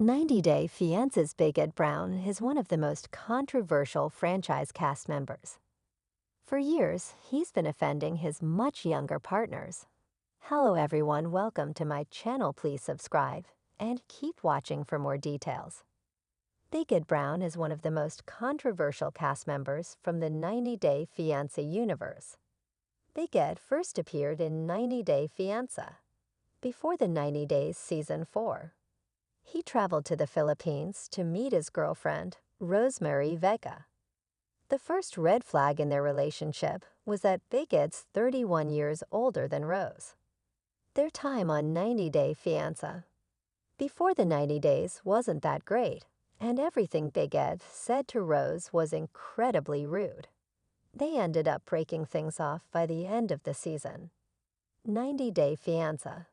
90 Day Fiancé's Big Ed Brown is one of the most controversial franchise cast members. For years, he's been offending his much younger partners. Hello everyone, welcome to my channel. Please subscribe and keep watching for more details. Big Ed Brown is one of the most controversial cast members from the 90 Day Fiancé universe. Big Ed first appeared in 90 Day Fiancé, before the 90 Days Season 4. He traveled to the Philippines to meet his girlfriend, Rosemary Vega. The first red flag in their relationship was that Big Ed's 31 years older than Rose. Their time on 90 Day Fiancé before the 90 days wasn't that great, and everything Big Ed said to Rose was incredibly rude. They ended up breaking things off by the end of the season. 90 Day Fiancé.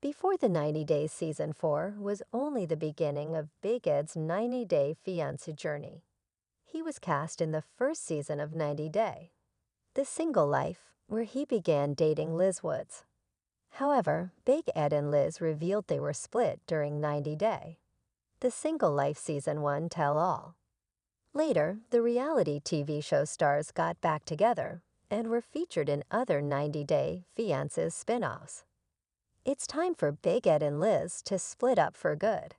Before the 90 Days Season 4 was only the beginning of Big Ed's 90 Day Fiancé journey. He was cast in the first season of 90 Day, The Single Life, where he began dating Liz Woods. However, Big Ed and Liz revealed they were split during 90 Day, The Single Life Season 1 Tell All. Later, the reality TV show stars got back together and were featured in other 90 Day Fiancés spin-offs. It's time for Big Ed and Liz to split up for good.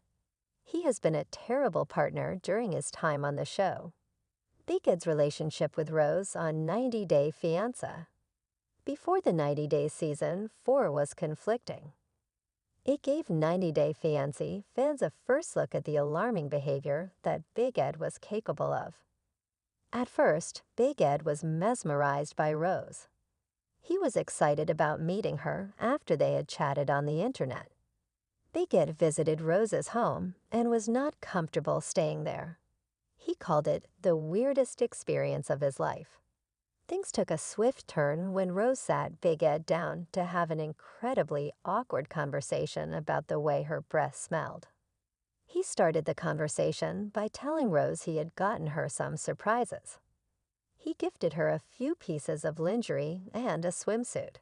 He has been a terrible partner during his time on the show. Big Ed's relationship with Rose on 90 Day Fiancé. Before the 90 Day Season 4 was conflicting. It gave 90 Day Fiancé fans a first look at the alarming behavior that Big Ed was capable of. At first, Big Ed was mesmerized by Rose. He was excited about meeting her after they had chatted on the internet. Big Ed visited Rose's home and was not comfortable staying there. He called it the weirdest experience of his life. Things took a swift turn when Rose sat Big Ed down to have an incredibly awkward conversation about the way her breath smelled. He started the conversation by telling Rose he had gotten her some surprises. He gifted her a few pieces of lingerie and a swimsuit.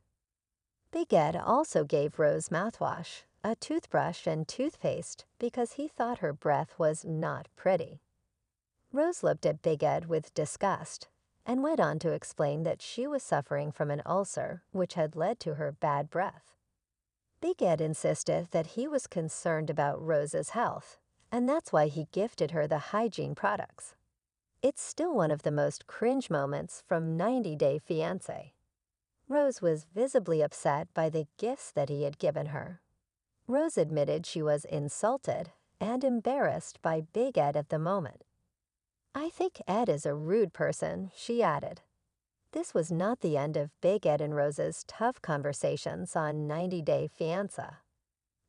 Big Ed also gave Rose mouthwash, a toothbrush, and toothpaste because he thought her breath was not pretty. Rose looked at Big Ed with disgust and went on to explain that she was suffering from an ulcer which had led to her bad breath. Big Ed insisted that he was concerned about Rose's health, and that's why he gifted her the hygiene products. It's still one of the most cringe moments from 90 Day Fiancé. Rose was visibly upset by the gifts that he had given her. Rose admitted she was insulted and embarrassed by Big Ed at the moment. "I think Ed is a rude person," she added. This was not the end of Big Ed and Rose's tough conversations on 90 Day Fiancé.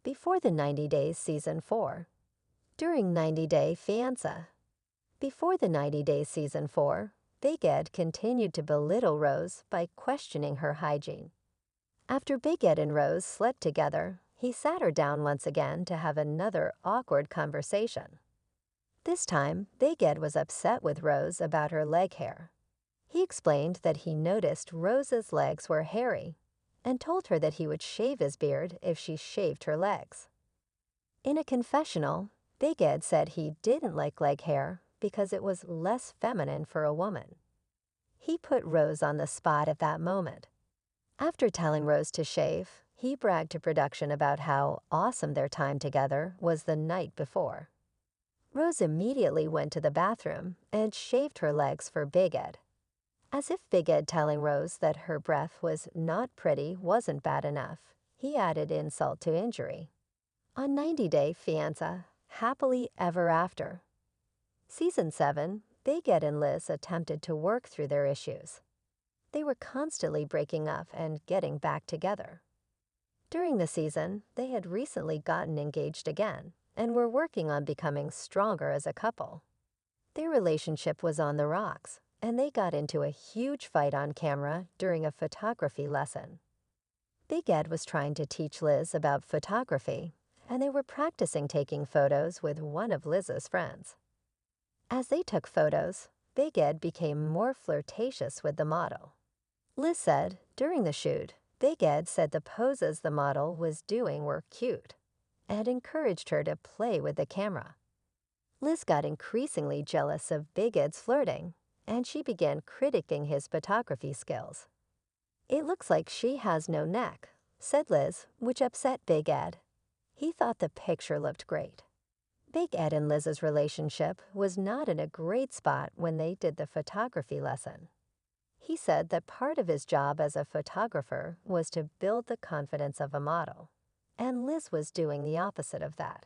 Before the 90 Days Season 4. During 90 Day Fiancé. Before the 90 Days Season 4, Big Ed continued to belittle Rose by questioning her hygiene. After Big Ed and Rose slept together, he sat her down once again to have another awkward conversation. This time, Big Ed was upset with Rose about her leg hair. He explained that he noticed Rose's legs were hairy and told her that he would shave his beard if she shaved her legs. In a confessional, Big Ed said he didn't like leg hair because it was less feminine for a woman. He put Rose on the spot at that moment. After telling Rose to shave, he bragged to production about how awesome their time together was the night before. Rose immediately went to the bathroom and shaved her legs for Big Ed. As if Big Ed telling Rose that her breath was not pretty wasn't bad enough, he added insult to injury. On 90 Day Fiancé, Happily Ever After. Season 7, Big Ed and Liz attempted to work through their issues. They were constantly breaking up and getting back together. During the season, they had recently gotten engaged again and were working on becoming stronger as a couple. Their relationship was on the rocks, and they got into a huge fight on camera during a photography lesson. Big Ed was trying to teach Liz about photography, and they were practicing taking photos with one of Liz's friends. As they took photos, Big Ed became more flirtatious with the model. Liz said, during the shoot, Big Ed said the poses the model was doing were cute, and encouraged her to play with the camera. Liz got increasingly jealous of Big Ed's flirting, and she began critiquing his photography skills. "It looks like she has no neck," said Liz, which upset Big Ed. He thought the picture looked great. Big Ed and Liz's relationship was not in a great spot when they did the photography lesson. He said that part of his job as a photographer was to build the confidence of a model, and Liz was doing the opposite of that.